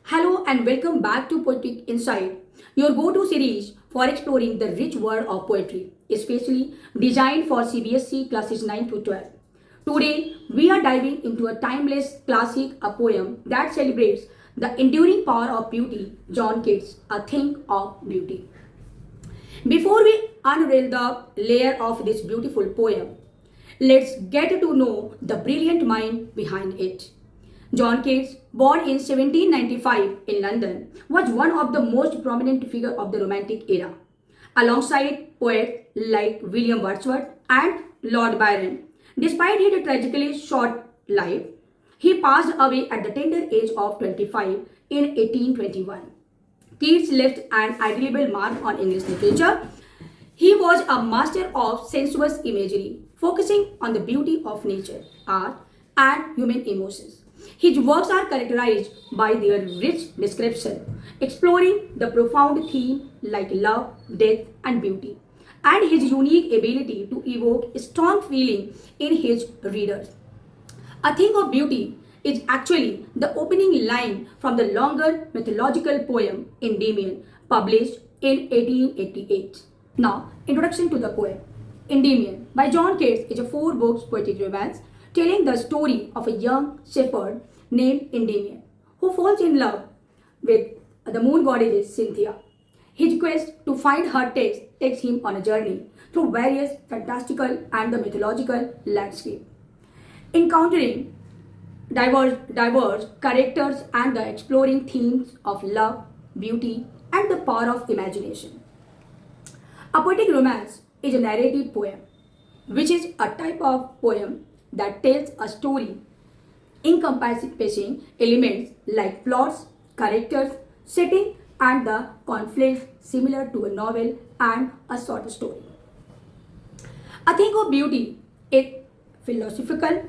Hello and welcome back to Poetic Insight, your go-to series for exploring the rich world of poetry, especially designed for CBSE classes 9 to 12. Today, we are diving into a timeless classic, a poem that celebrates the enduring power of beauty, John Keats, A Thing of Beauty. Before we unveil the layer of this beautiful poem, let's get to know the brilliant mind behind it. John Keats, born in 1795 in London, was one of the most prominent figures of the Romantic era. Alongside poets like William Wordsworth and Lord Byron, despite his tragically short life, he passed away at the tender age of 25 in 1821. Keats left an indelible mark on English literature. He was a master of sensuous imagery, focusing on the beauty of nature, art, and human emotions. His works are characterized by their rich description, exploring the profound themes like love, death, and beauty, and his unique ability to evoke strong feeling in his readers. A Thing of Beauty is actually the opening line from the longer mythological poem Endymion, published in 1888. Now, introduction to the poem. Endymion by John Keats is a four-book poetic romance telling the story of a young shepherd named Endymion who falls in love with the moon goddess Cynthia. His quest to find her takes him on a journey through various fantastical and the mythological landscape, encountering diverse characters and the exploring themes of love, beauty, and the power of imagination. A poetic romance is a narrative poem, which is a type of poem that tells a story encompassing elements like plots, characters, setting, and the conflicts similar to a novel and a short story. A Thing of Beauty is philosophical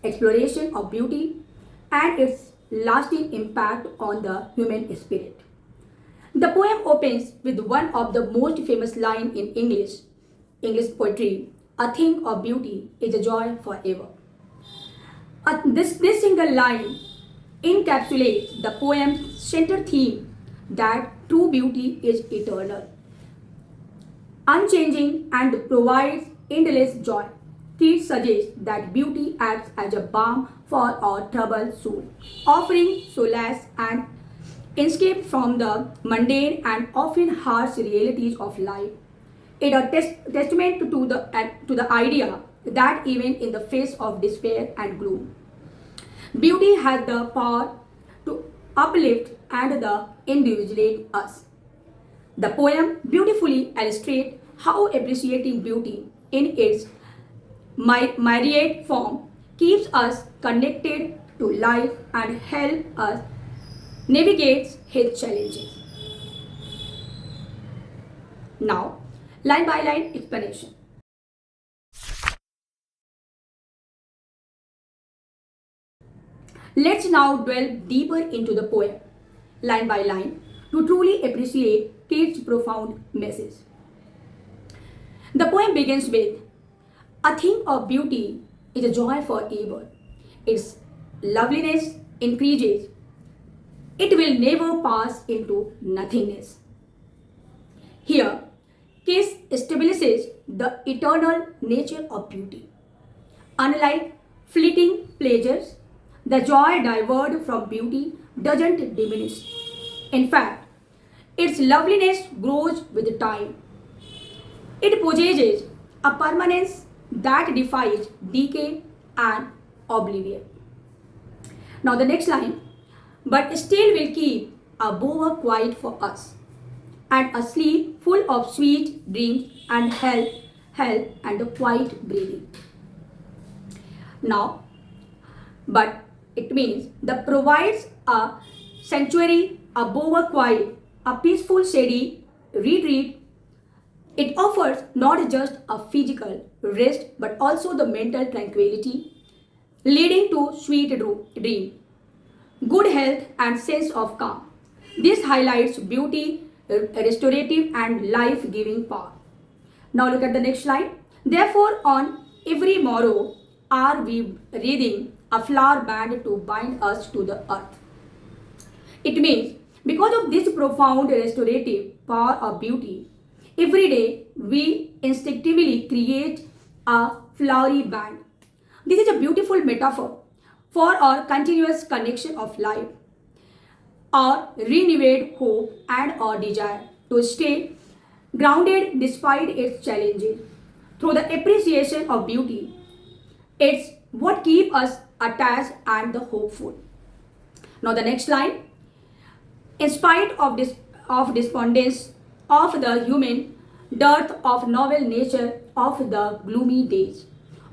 exploration of beauty and its lasting impact on the human spirit. The poem opens with one of the most famous lines in English poetry: "A thing of beauty is a joy forever." This single line encapsulates the poem's central theme that true beauty is eternal, unchanging, and provides endless joy. Keats suggests that beauty acts as a balm for our troubled soul, offering solace and escape from the mundane and often harsh realities of life. It is a testament to the idea that even in the face of despair and gloom, beauty has the power to uplift and the individuate us. The poem beautifully illustrates how appreciating beauty in its myriad form keeps us connected to life and help us navigate its challenges. Now, line by line explanation. Let's now delve deeper into the poem, line by line, to truly appreciate Keats' profound message. The poem begins with, "A thing of beauty is a joy forever. Its loveliness increases. It will never pass into nothingness." Here, Keats establishes the eternal nature of beauty. Unlike fleeting pleasures, the joy derived from beauty doesn't diminish. In fact, its loveliness grows with time. It possesses a permanence that defies decay and oblivion. Now, the next line, "But still will keep a bower quiet for us, and a sleep full of sweet dreams and health and a quiet breathing." Now, but it means that provides a sanctuary, a bower quiet, a peaceful shady retreat. It offers not just a physical rest but also the mental tranquility, leading to sweet dream, good health, and sense of calm. This highlights beauty, restorative, and life-giving power. Now look at the next line. "Therefore, on every morrow are we wreathing a flower band to bind us to the earth." It means because of this profound restorative power of beauty, every day we instinctively create a flowery band. This is a beautiful metaphor for our continuous connection of life, our renewed hope, and our desire to stay grounded despite its challenges. Through the appreciation of beauty, it's what keeps us attached and the hopeful. Now the next line. In spite of despondence of the human dearth of novel nature of the gloomy days,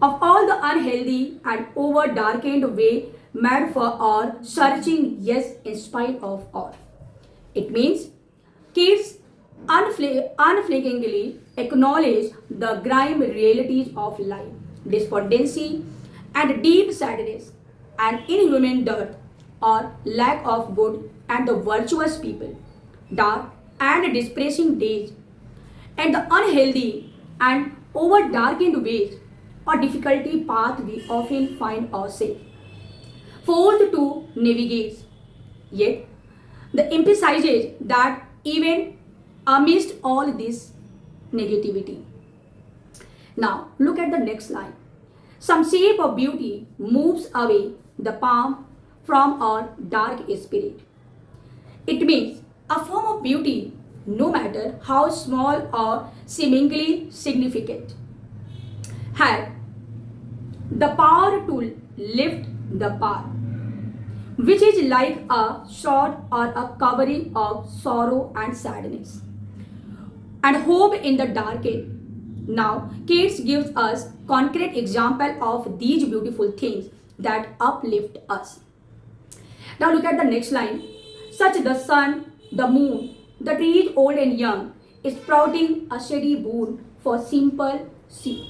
of all the unhealthy and over darkened way made for our searching, yes, in spite of all. It means Keats unflinchingly acknowledge the grime realities of life, despondency, and deep sadness, and inhuman dirt or lack of good and the virtuous people, dark and depressing days, and the unhealthy and over darkened ways or difficulty path we often find ourselves forced to navigate. Yet, the emphasizes that even amidst all this negativity. Now, look at the next line. Some shape of beauty moves away the palm from our dark spirit. It means a form of beauty, no matter how small or seemingly significant, had the power to lift the power, which is like a shroud or a covering of sorrow and sadness, and hope in the darkened. Now, Keats gives us concrete example of these beautiful things that uplift us. Now look at the next line. Such the sun, the moon, the trees old and young, is sprouting a shady boon for simple sea.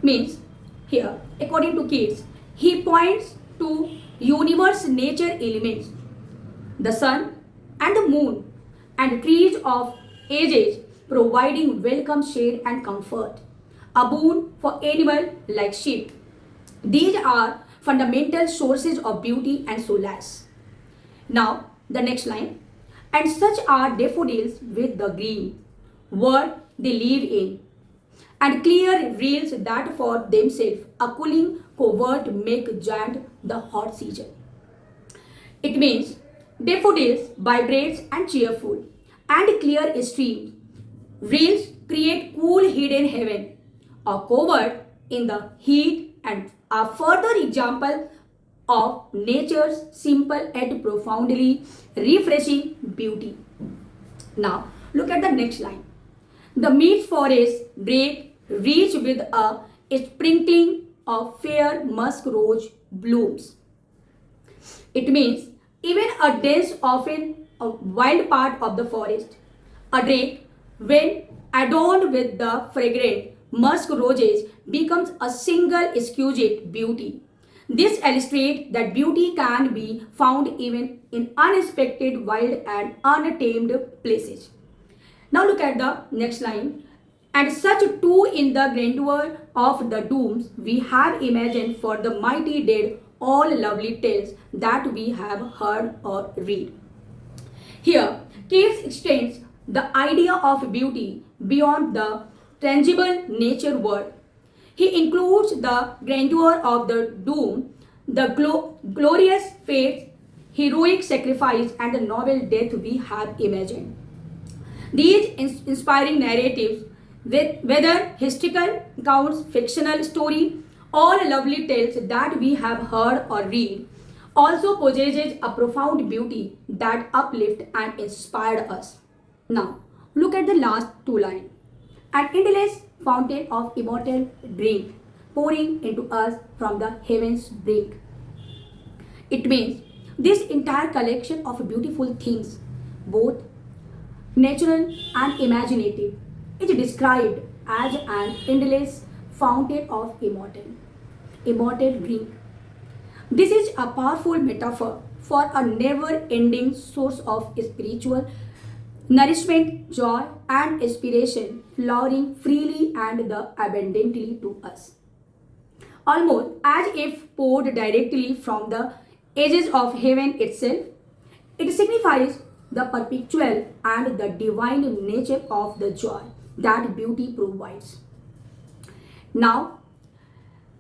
Means here, according to Keats, he points to universe nature elements, the sun and the moon and trees of ages providing welcome shade and comfort, a boon for animal like sheep. These are fundamental sources of beauty and solace. Now, the next line. And such are daffodils with the green world they live in, and clear reels that for themselves a cooling covert make giant the hot season. It means daffodils vibrates and cheerful, and clear streams. Reels create cool hidden heaven, a covert in the heat, and a further example of nature's simple yet profoundly refreshing beauty. Now, look at the next line. The mid forest break reach with a sprinkling of fair musk rose blooms. It means even a dense, often a wild part of the forest, a drake, when adorned with the fragrant musk roses, becomes a single exquisite beauty. This illustrates that beauty can be found even in unexpected, wild, and untamed places. Now look at the next line. And such too in the grandeur of the dooms we have imagined for the mighty dead, all lovely tales that we have heard or read. Here, Keats extends the idea of beauty beyond the tangible nature world. He includes the grandeur of the doom, the glorious fates, heroic sacrifice, and the noble death we have imagined. These inspiring narratives, whether historical accounts, fictional story, or lovely tales that we have heard or read, also possesses a profound beauty that uplift and inspired us. Now, look at the last two lines. An endless fountain of immortal drink pouring into us from the heavens brink. It means this entire collection of beautiful things, both natural and imaginative, is described as an endless fountain of immortal drink. This is a powerful metaphor for a never-ending source of spiritual nourishment, joy, and inspiration flowing freely and abundantly to us. Almost as if poured directly from the edges of heaven itself. It signifies the perpetual and the divine nature of the joy that beauty provides. Now,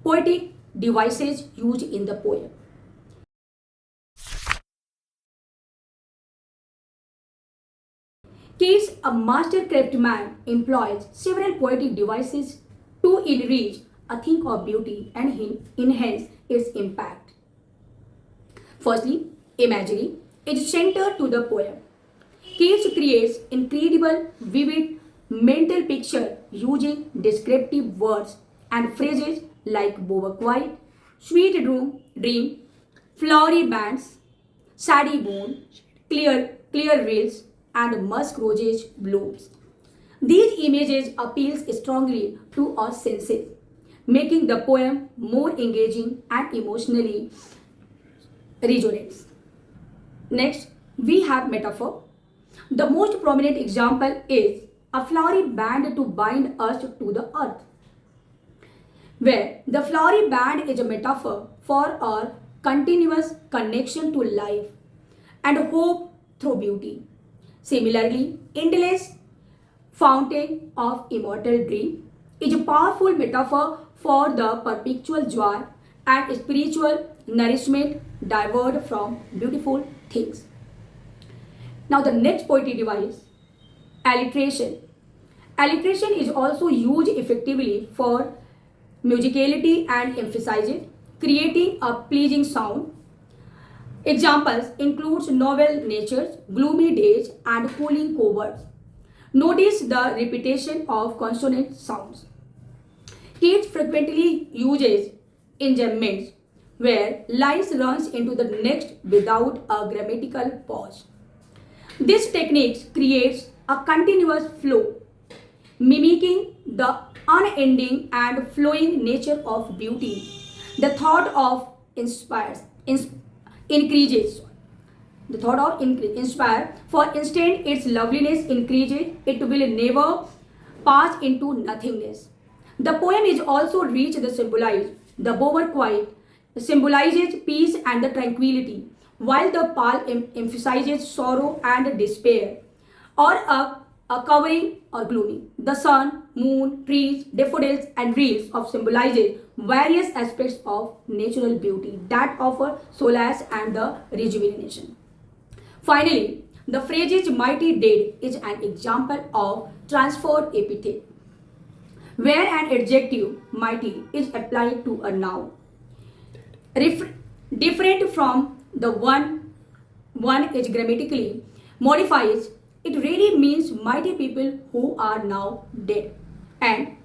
poetic devices used in the poem. Keats, a master craftsman, employs several poetic devices to enrich a thing of beauty and enhance its impact. Firstly, imagery is centered to the poem. Keats creates incredible, vivid mental picture using descriptive words and phrases like quiet, sweet dream, flowery bands, saddy moon, clear rills, and musk roses blooms. These images appeals strongly to our senses, making the poem more engaging and emotionally resonates. Next, we have metaphor. The most prominent example is a flowery band to bind us to the earth, where the flowery band is a metaphor for our continuous connection to life and hope through beauty. Similarly, endless fountain of immortal dream is a powerful metaphor for the perpetual joy and spiritual nourishment derived from beautiful things. Now, the next poetic device, alliteration. Alliteration is also used effectively for musicality and emphasizes creating a pleasing sound. Examples includes novel natures, gloomy days, and cooling coverts. Notice the repetition of consonant sounds. Keats frequently uses enjambments where lines runs into the next without a grammatical pause. This technique creates a continuous flow, mimicking the unending and flowing nature of beauty. The thought of increases. The thought of inspire. For instance, its loveliness increases, it will never pass into nothingness. The poem is also rich the symbolize. The bower quiet symbolizes peace and the tranquility, while the pall emphasizes sorrow and despair, or a covering or gloomy. The sun, moon, trees, daffodils, and reels of symbolizes various aspects of natural beauty that offer solace and the rejuvenation. Finally, the phrase mighty dead is an example of transferred epithet, where an adjective mighty is applied to a noun. Different from the one is grammatically modifies, it really means mighty people who are now dead. And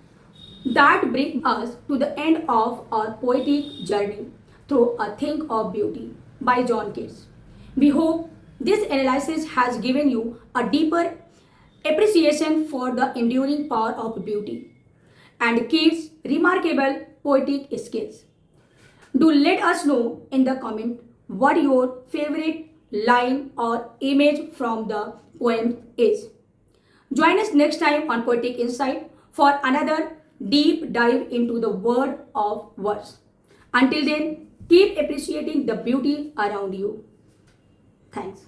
that brings us to the end of our poetic journey through A Thing of Beauty by John Keats. We hope this analysis has given you a deeper appreciation for the enduring power of beauty and Keats' remarkable poetic skills. Do let us know in the comment what your favorite line or image from the poem is. Join us next time on Poetic Insight for another deep dive into the world of words. Until then, keep appreciating the beauty around you. Thanks.